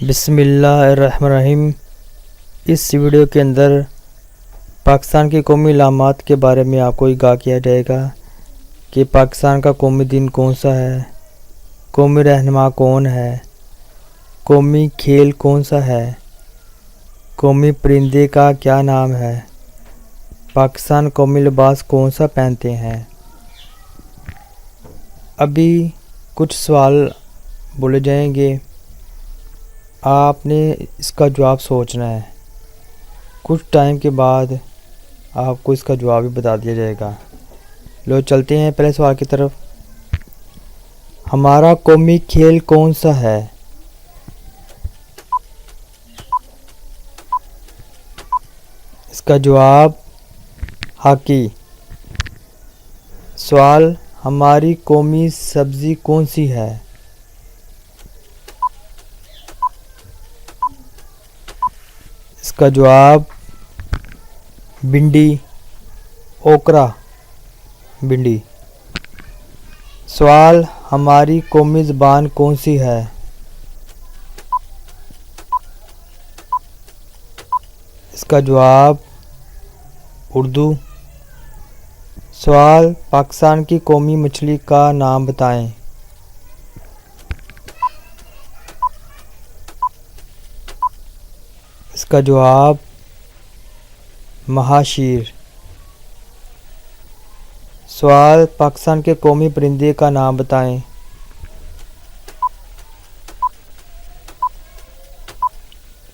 بسم اللہ الرحمن الرحیم۔ اس ویڈیو کے اندر پاکستان کی قومی علامات کے بارے میں آپ کو آگاہ کیا جائے گا کہ پاکستان کا قومی دن کون سا ہے، قومی رہنما کون ہے، قومی کھیل کون سا ہے، قومی پرندے کا کیا نام ہے، پاکستان قومی لباس کون سا پہنتے ہیں۔ ابھی کچھ سوال بولے جائیں گے، آپ نے اس کا جواب سوچنا ہے، کچھ ٹائم کے بعد آپ کو اس کا جواب بھی بتا دیا جائے گا۔ لو چلتے ہیں پہلے سوال کی طرف۔ ہمارا قومی کھیل کون سا ہے؟ اس کا جواب ہاکی۔ سوال، ہماری قومی سبزی کون سی ہے؟ اس کا جواب بھنڈی، اوکرا بھنڈی۔ سوال، ہماری قومی زبان کون سی ہے؟ اس کا جواب اردو۔ سوال، پاکستان کی قومی مچھلی کا نام بتائیں۔ اس کا جواب مہا شیر۔ سوال، پاکستان کے قومی پرندے کا نام بتائیں۔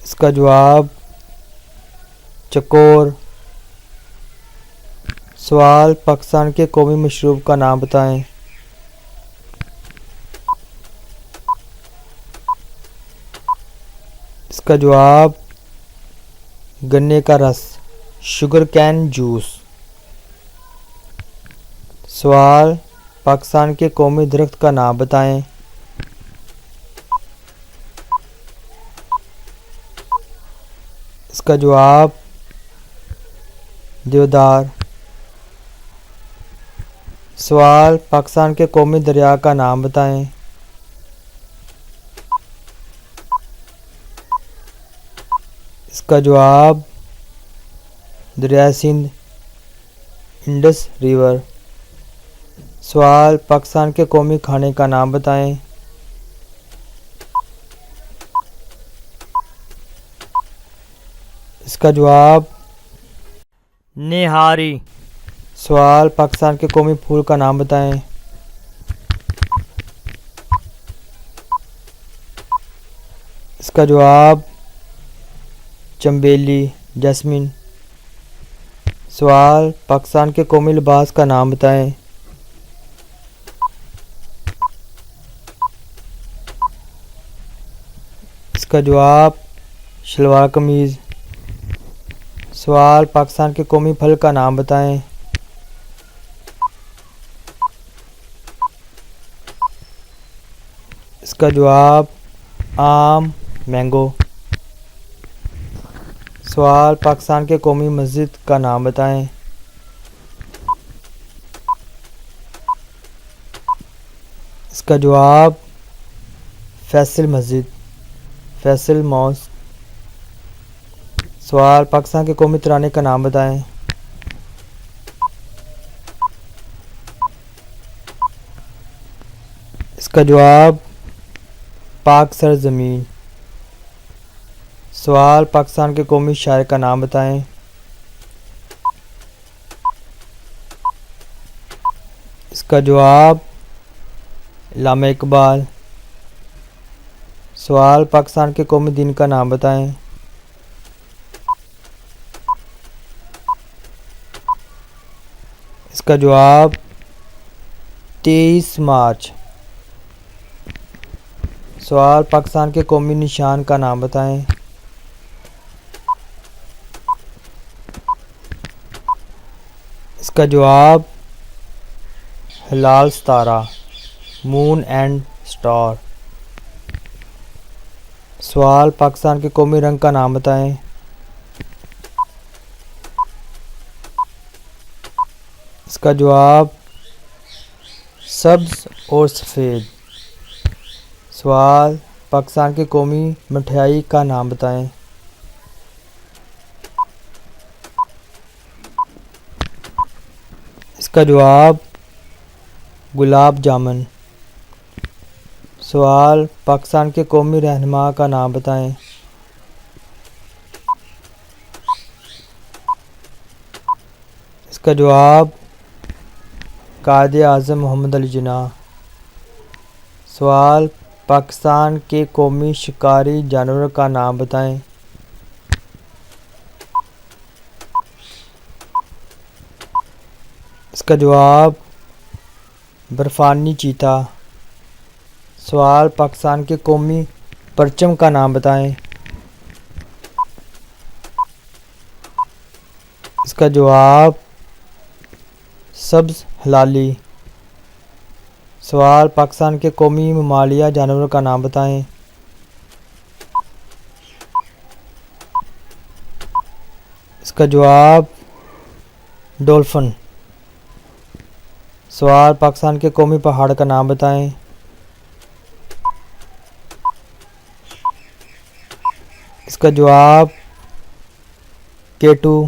اس کا جواب چکور۔ سوال، پاکستان کے قومی مشروب کا نام بتائیں۔ اس کا جواب گنے کا رس، شوگر کین جوس۔ سوال، پاکستان کے قومی درخت کا نام بتائیں۔ اس کا جواب دیودار۔ سوال، پاکستان کے قومی دریا کا نام بتائیں۔ اس کا جواب دریائے سندھ، انڈس ریور۔ سوال، پاکستان کے قومی کھانے کا نام بتائیں۔ اس کا جواب نہاری۔ سوال، پاکستان کے قومی پھول کا نام بتائیں۔ اس کا جواب چنبیلی، جیسمین۔ سوال، پاکستان کے قومی لباس کا نام بتائیں۔ اس کا جواب شلوار قمیض۔ سوال، پاکستان کے قومی پھل کا نام بتائیں۔ اس کا جواب آم، مینگو۔ سوال، پاکستان کے قومی مسجد کا نام بتائیں۔ اس کا جواب فیصل مسجد، فیصل ماسک۔ سوال، پاکستان کے قومی ترانے کا نام بتائیں۔ اس کا جواب پاک سرزمین۔ سوال، پاکستان کے قومی شاعر کا نام بتائیں۔ اس کا جواب علامہ اقبال۔ سوال، پاکستان کے قومی دن کا نام بتائیں۔ اس کا جواب 23 مارچ۔ سوال، پاکستان کے قومی نشان کا نام بتائیں۔ اس کا جواب ہلال ستارہ، مون اینڈ سٹار۔ سوال، پاکستان کے قومی رنگ کا نام بتائیں۔ اس کا جواب سبز اور سفید۔ سوال، پاکستان کی قومی مٹھائی کا نام بتائیں۔ اس کا جواب گلاب جامن۔ سوال، پاکستان کے قومی رہنما کا نام بتائیں۔ اس کا جواب قائد اعظم محمد علی جناح۔ سوال، پاکستان کے قومی شکاری جانور کا نام بتائیں۔ اس کا جواب برفانی چیتا۔ سوال، پاکستان کے قومی پرچم کا نام بتائیں۔ اس کا جواب سبز ہلالی۔ سوال، پاکستان کے قومی ممالیہ جانور کا نام بتائیں۔ اس کا جواب ڈولفن۔ سوال، پاکستان کے قومی پہاڑ کا نام بتائیں۔ اس کا جواب کیٹو۔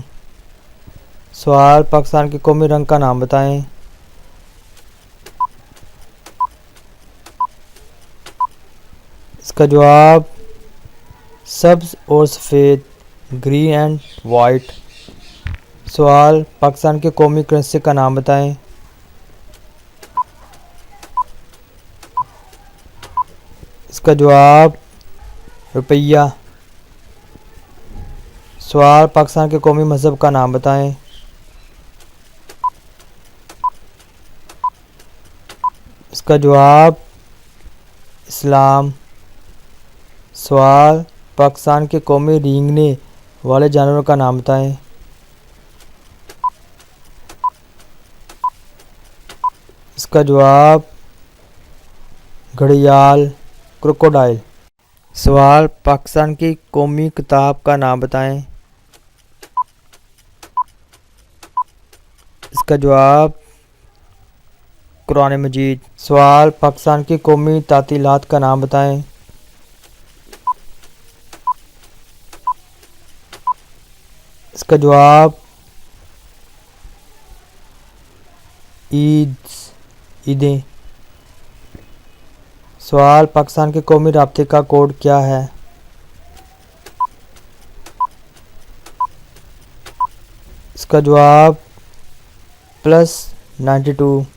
سوال، پاکستان کے قومی رنگ کا نام بتائیں۔ اس کا جواب سبز اور سفید، گرین اینڈ وائٹ۔ سوال، پاکستان کے قومی کرنسی کا نام بتائیں۔ اس کا جواب روپیہ۔ سوال، پاکستان کے قومی مذہب کا نام بتائیں۔ اس کا جواب اسلام۔ سوال، پاکستان کے قومی رینگنے والے جانور کا نام بتائیں۔ اس کا جواب گھڑیال، کروکوڈائل۔ سوال، پاکستان کی قومی کتاب کا نام بتائیں۔ اس کا جواب قرآن مجید۔ سوال، پاکستان کی قومی تعطیلات کا نام بتائیں۔ اس کا جواب عیدیں۔ سوال، پاکستان کے قومی رابطے کا کوڈ کیا ہے؟ اس کا جواب +92۔